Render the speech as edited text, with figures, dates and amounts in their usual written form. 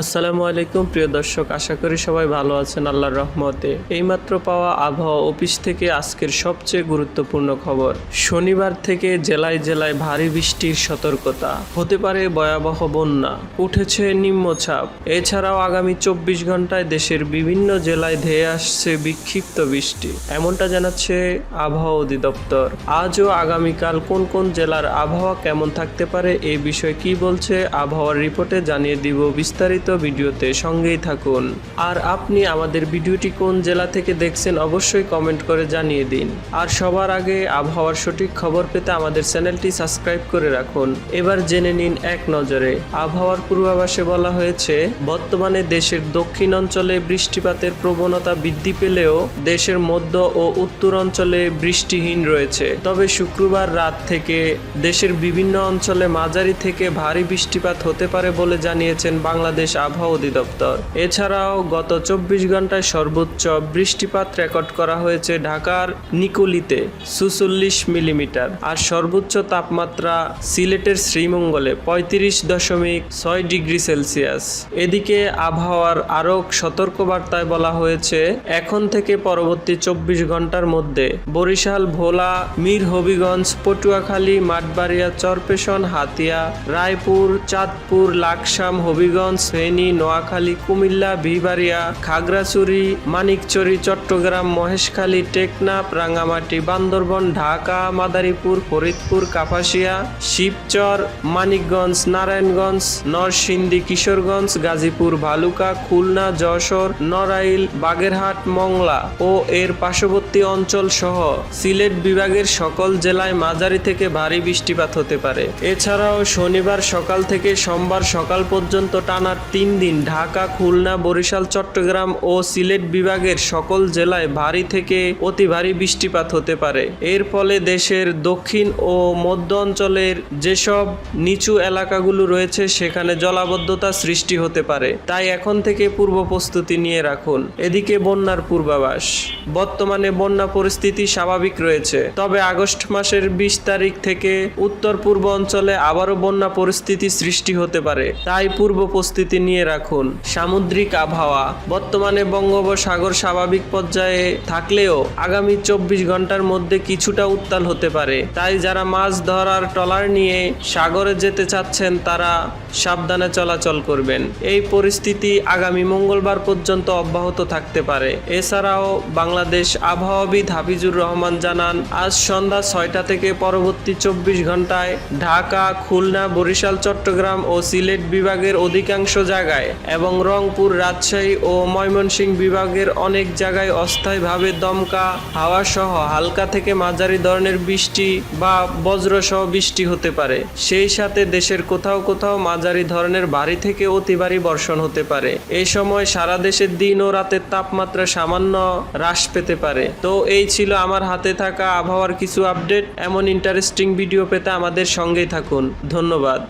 আসসালামু আলাইকুম প্রিয় দর্শক, আশা করি সবাই ভালো আছেন আল্লাহর রহমতে। এইমাত্র পাওয়া আবহাওয়া অফিস থেকে আজকের সবচেয়ে গুরুত্বপূর্ণ খবর। শনিবার থেকে জেলায় জেলায় ভারী বৃষ্টির সতর্কতা, হতে পারে ভয়াবহ বন্যা, উঠেছে নিম্নচাপ। এছাড়াও আগামী 24 ঘন্টায় দেশের বিভিন্ন জেলায় ধেয়ে আসছে বিক্ষিপ্ত বৃষ্টি, এমনটা জানাচ্ছে আবহাওয়া অধিদপ্তর। আজ ও আগামীকাল কোন কোন জেলার আবহাওয়া কেমন থাকতে পারে এই বিষয়ে কি বলছে আবহাওয়ার রিপোর্টে জানিয়ে দিব বিস্তারিত ভিডিওতে, সঙ্গেই থাকুন। আর আপনি আমাদের ভিডিওটি কোন জেলা থেকে দেখছেন অবশ্যই কমেন্ট করে জানিয়ে দিন। আর সবার আগে আবহাওয়ার সঠিক খবর পেতে আমাদের চ্যানেলটি সাবস্ক্রাইব করে রাখুন। এবার জেনে নিন এক নজরে। আবহাওয়ার পূর্বাভাসে বলা হয়েছে, বর্তমানে দেশের দক্ষিণ অঞ্চলে বৃষ্টিপাতের প্রবণতা বৃদ্ধি পেলেও দেশের মধ্য ও উত্তর অঞ্চলে বৃষ্টিহীন রয়েছে। তবে শুক্রবার রাত থেকে দেশের বিভিন্ন অঞ্চলে মাঝারি থেকে ভারী বৃষ্টিপাত হতে পারে বলে জানিয়েছেন বাংলাদেশ আবহাওয়া অধিদপ্তর। এছাড়াও গত 24 ঘন্টায় সর্বোচ্চ বৃষ্টিপাত রেকর্ড করা হয়েছে ঢাকার নিকুলিতে 46 মিলিমিটার, আর সর্বোচ্চ তাপমাত্রা সিলেটের শ্রীমঙ্গলে 35.6 ডিগ্রি সেলসিয়াস। এদিকে আবহাওয়ার আরও সতর্কবার্তায় বলা হয়েছে, এখন থেকে পরবর্তী 24 ঘন্টার মধ্যে বরিশাল, ভোলা, মীর হবিগঞ্জ, পটুয়াখালী, মাঠবাড়িয়া, চরপেশন, হাতিয়া, রায়পুর, চাঁদপুর, লাকসাম, হবিগঞ্জ, ফেনী, নোয়াখালী, কুমিল্লা, বিবাড়িয়া, খাগড়াছড়ি, মানিকচুরি, চট্টগ্রাম, মহেশখালী, টেকনাফ, রাঙ্গামাটি, বান্দরবন, ঢাকা, মাদারীপুর, ফরিদপুর, কাপাসিয়া, শিবচর, মানিকগঞ্জ, নারায়ণগঞ্জ, নরসিংদী, কিশোরগঞ্জ, গাজীপুর, ভালুকা, খুলনা, যশোর, নড়াইল, বাগেরহাট, মংলা ও এর পার্শ্ববর্তী অঞ্চল সহ সিলেট বিভাগের সকল জেলায় মাঝারি থেকে ভারী বৃষ্টিপাত হতে পারে। এছাড়াও শনিবার সকাল থেকে সোমবার সকাল পর্যন্ত টানা 3 দিন ঢাকা, খুলনা, বরিশাল, চট্টগ্রাম ও সিলেট বিভাগের সকল জেলায় ভারী থেকে অতি ভারী বৃষ্টিপাত হতে পারে। এর ফলে দেশের দক্ষিণ ও মধ্য অঞ্চলের যেসব নিচু এলাকাগুলো রয়েছে সেখানে জলাবদ্ধতা সৃষ্টি হতে পারে, তাই এখন থেকে পূর্ব প্রস্তুতি নিয়ে রাখুন। এদিকে বন্যার পূর্বাভাস। বর্তমানে বন্যা পরিস্থিতি স্বাভাবিক রয়েছে, তবে আগস্ট মাসের 20 তারিখ থেকে উত্তর পূর্ব অঞ্চলে আবারও বন্যা পরিস্থিতি সৃষ্টি হতে পারে, তাই পূর্ব প্রস্তুতি নিয়ে রাখুন। সামুদ্রিক আবহাওয়া। বর্তমানে বঙ্গোপসাগর স্বাভাবিক পর্যায়ে থাকলেও আগামী 24 ঘন্টার মধ্যে কিছুটা উত্তাল হতে পারে, তাই যারা মাছ ধরার ট্রলার নিয়ে সাগরে যেতে চাচ্ছেন তারা সাবধানে চলাচল করবেন। এই পরিস্থিতি আগামী মঙ্গলবার পর্যন্ত অব্যাহত থাকতে পারে। এছাড়াও বাংলাদেশ আবহাওয়াবিদ হাফিজুর রহমান জানান, আজ সন্ধ্যা 6টা থেকে পরবর্তী 24 ঘন্টায় ঢাকা, খুলনা, বরিশাল, চট্টগ্রাম ও সিলেট বিভাগের অধিকাংশ জায়গায় এবং রংপুর, রাজশাহী ও ময়মনসিংহ বিভাগের অনেক জায়গায় অস্থায়ীভাবে দমকা হাওয়া সহ হালকা থেকে মাঝারি ধরনের বৃষ্টি বা বজ্রসহ বৃষ্টি হতে পারে। সেই সাথে দেশের কোথাও কোথাও মাঝারি ধরনের ভারী থেকে অতি ভারী বর্ষণ হতে পারে। এই সময় সারা দেশের দিন ও রাতের তাপমাত্রা সামান্য হ্রাস পেতে পারে। তো এই ছিল আমার হাতে থাকা আবহাওয়ার কিছু আপডেট। এমন ইন্টারেস্টিং ভিডিও পেতে আমাদের সঙ্গেই থাকুন। ধন্যবাদ।